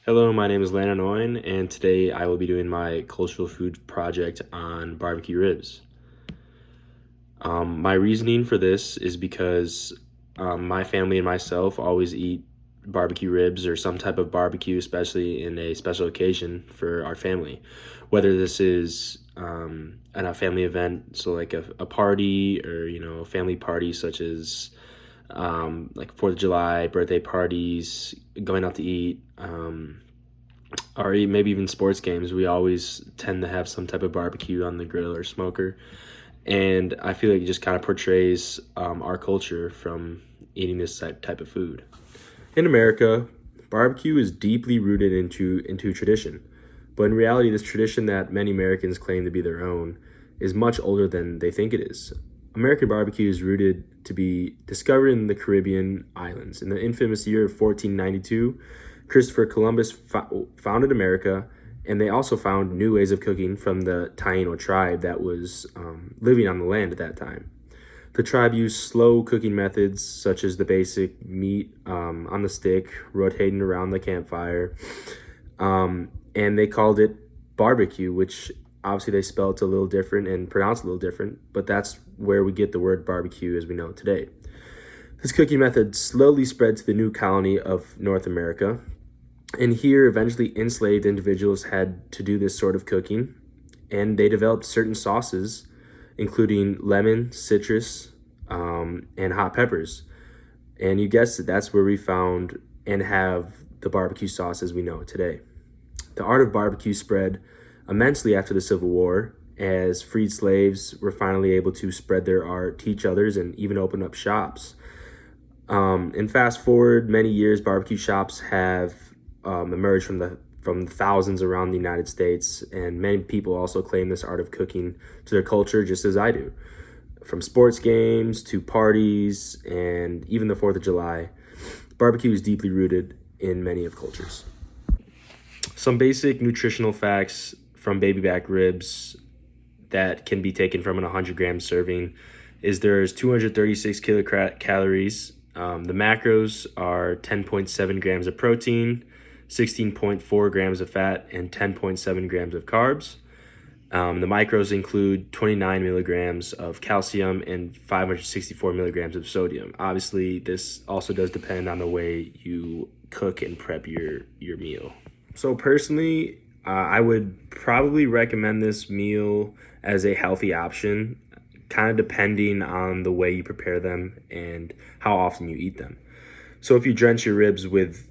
Hello, my name is Landon Owen, and today I will be doing my cultural food project on barbecue ribs. My reasoning for this is because my family and myself always eat barbecue ribs or some type of barbecue, especially in a special occasion for our family. Whether this is at a family event, so like a party or a family party such as like 4th of July, birthday parties, going out to eat, or maybe even sports games. We always tend to have some type of barbecue on the grill or smoker. And I feel like it just kind of portrays our culture from eating this type of food. In America, barbecue is deeply rooted into tradition. But in reality, this tradition that many Americans claim to be their own is much older than they think it is. American barbecue is rooted to be discovered in the Caribbean islands. In the infamous year of 1492, Christopher Columbus founded America, and they also found new ways of cooking from the Taino tribe that was living on the land at that time. The tribe used slow cooking methods such as the basic meat on the stick, rotating around the campfire, and they called it barbecue, which obviously they spelled a little different and pronounced a little different, but that's where we get the word barbecue as we know it today. This cooking method slowly spread to the new colony of North America, and here eventually enslaved individuals had to do this sort of cooking, and they developed certain sauces, including lemon, citrus, and hot peppers. And you guessed it, that's where we found and have the barbecue sauce as we know it today. The art of barbecue spread immensely after the Civil War, as freed slaves were finally able to spread their art, teach others, and even open up shops. And fast forward many years, barbecue shops have emerged from the thousands around the United States, and many people also claim this art of cooking to their culture just as I do. From sports games to parties and even the 4th of July, barbecue is deeply rooted in many of cultures. Some basic nutritional facts from baby back ribs that can be taken from an 100-gram serving is there's 236 kilocalories. The macros are 10.7 grams of protein, 16.4 grams of fat, and 10.7 grams of carbs. The micros include 29 milligrams of calcium and 564 milligrams of sodium. Obviously, this also does depend on the way you cook and prep your meal. So personally, I would probably recommend this meal as a healthy option, kind of depending on the way you prepare them and how often you eat them. So if you drench your ribs with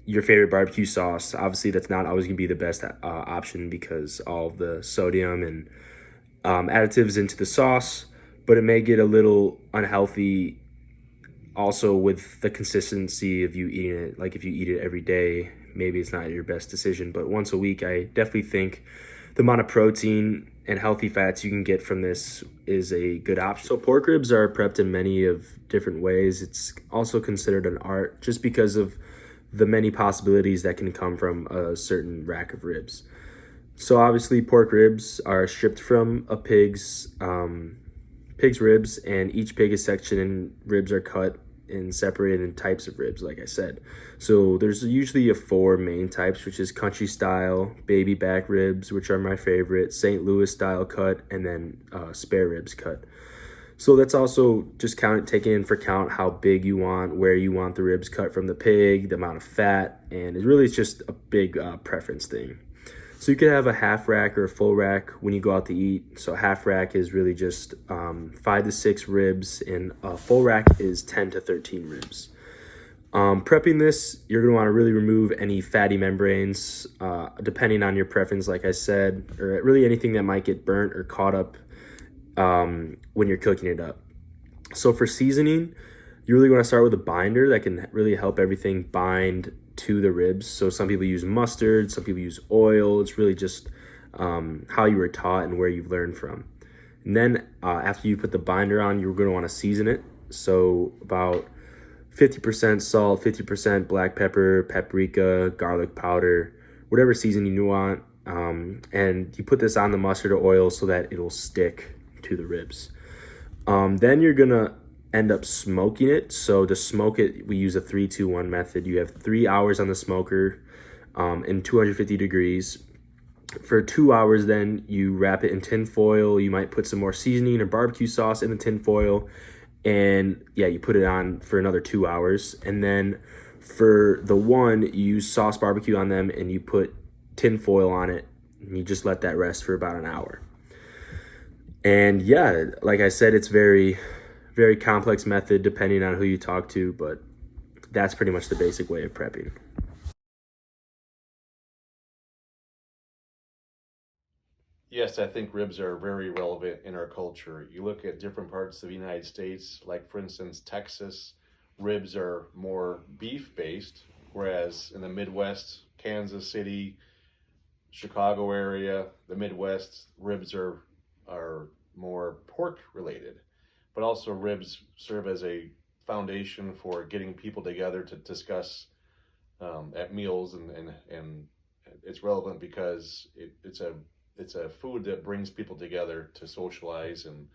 your favorite barbecue sauce, obviously that's not always going to be the best option because all of the sodium and additives into the sauce, but it may get a little unhealthy also with the consistency of you eating it. Like if you eat it every day, maybe it's not your best decision, but once a week, I definitely think the amount of protein and healthy fats you can get from this is a good option. So pork ribs are prepped in many of different ways. It's also considered an art just because of the many possibilities that can come from a certain rack of ribs. So obviously pork ribs are stripped from a pig's ribs, and each pig is sectioned and ribs are cut and separated in types of ribs, like I said. So there's usually 4 main types, which is country style, baby back ribs, which are my favorite, St. Louis style cut, and then spare ribs cut. So that's also just taking in for account how big you want, where you want the ribs cut from the pig, the amount of fat, and it really is just a big preference thing. So you could have a half rack or a full rack when you go out to eat. So a half rack is really just 5 to 6 ribs, and a full rack is 10 to 13 ribs. Prepping this, you're going to want to really remove any fatty membranes, depending on your preference, like I said, or really anything that might get burnt or caught up when you're cooking it up. So for seasoning, you really want to start with a binder that can really help everything bind to the ribs. So some people use mustard, some people use oil. It's really just how you were taught and where you've learned from. And then after you put the binder on, you're going to want to season it. So about 50% salt, 50% black pepper, paprika, garlic powder, whatever seasoning you want. And you put this on the mustard or oil so that it'll stick to the ribs. Then you're going to end up smoking it. So to smoke it, we use a 3-2-1 method. You have 3 hours on the smoker in 250 degrees for 2 hours. Then you wrap it in tin foil. You might put some more seasoning or barbecue sauce in the tin foil, and yeah, you put it on for another 2 hours. And then for the one, you use sauce barbecue on them, and you put tin foil on it, and you just let that rest for about an hour. And yeah, like I said, it's very complex method depending on who you talk to, but that's pretty much the basic way of prepping. Yes, I think ribs are very relevant in our culture. You look at different parts of the United States, like for instance, Texas, ribs are more beef based, whereas in the Midwest, Kansas City, Chicago area, the Midwest, ribs are more pork related. But also ribs serve as a foundation for getting people together to discuss at meals, and it's relevant because it's a food that brings people together to socialize and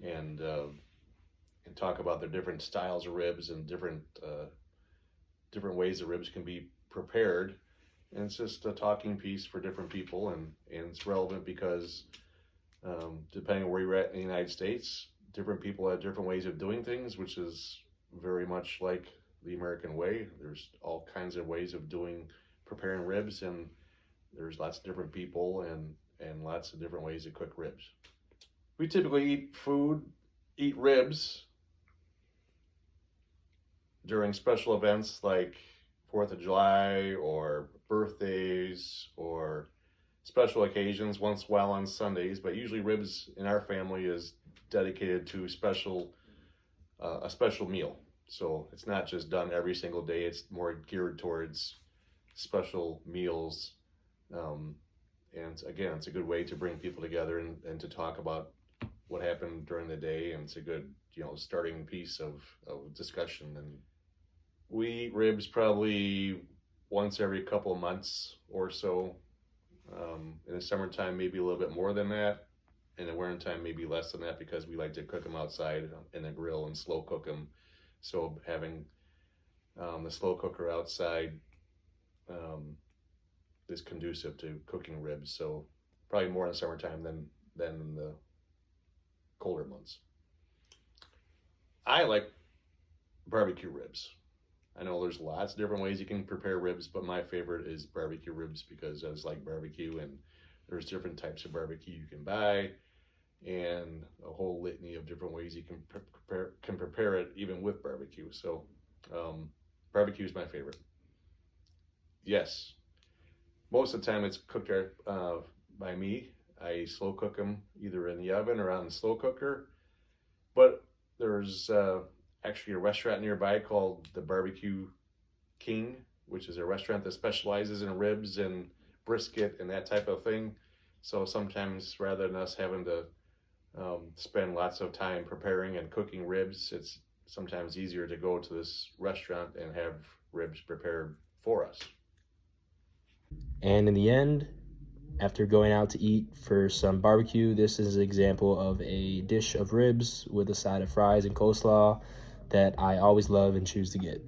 and talk about their different styles of ribs and different ways the ribs can be prepared. And it's just a talking piece for different people, and it's relevant because depending on where you're at in the United States, different people have different ways of doing things, which is very much like the American way. There's all kinds of ways of doing preparing ribs, and there's lots of different people and lots of different ways to cook ribs. We typically eat ribs during special events like 4th of July or birthdays or special occasions, once in a while on Sundays, but usually ribs in our family is dedicated to a special meal. So it's not just done every single day. It's more geared towards special meals. Um, and again, it's a good way to bring people together and to talk about what happened during the day. And it's a good, starting piece of discussion. And we eat ribs probably once every couple of months or so. In the summertime, maybe a little bit more than that. In the winter time, maybe less than that because we like to cook them outside in the grill and slow cook them. So having the slow cooker outside is conducive to cooking ribs. So probably more in the summertime than in the colder months. I like barbecue ribs. I know there's lots of different ways you can prepare ribs, but my favorite is barbecue ribs because I just like barbecue, and there's different types of barbecue you can buy, and a whole litany of different ways you can prepare it even with barbecue. So barbecue is my favorite. Yes, most of the time it's cooked by me. I slow cook them either in the oven or on the slow cooker. But there's actually a restaurant nearby called the Barbecue King, which is a restaurant that specializes in ribs and brisket and that type of thing. So sometimes rather than us having to spend lots of time preparing and cooking ribs, it's sometimes easier to go to this restaurant and have ribs prepared for us. And in the end, after going out to eat for some barbecue, this is an example of a dish of ribs with a side of fries and coleslaw that I always love and choose to get.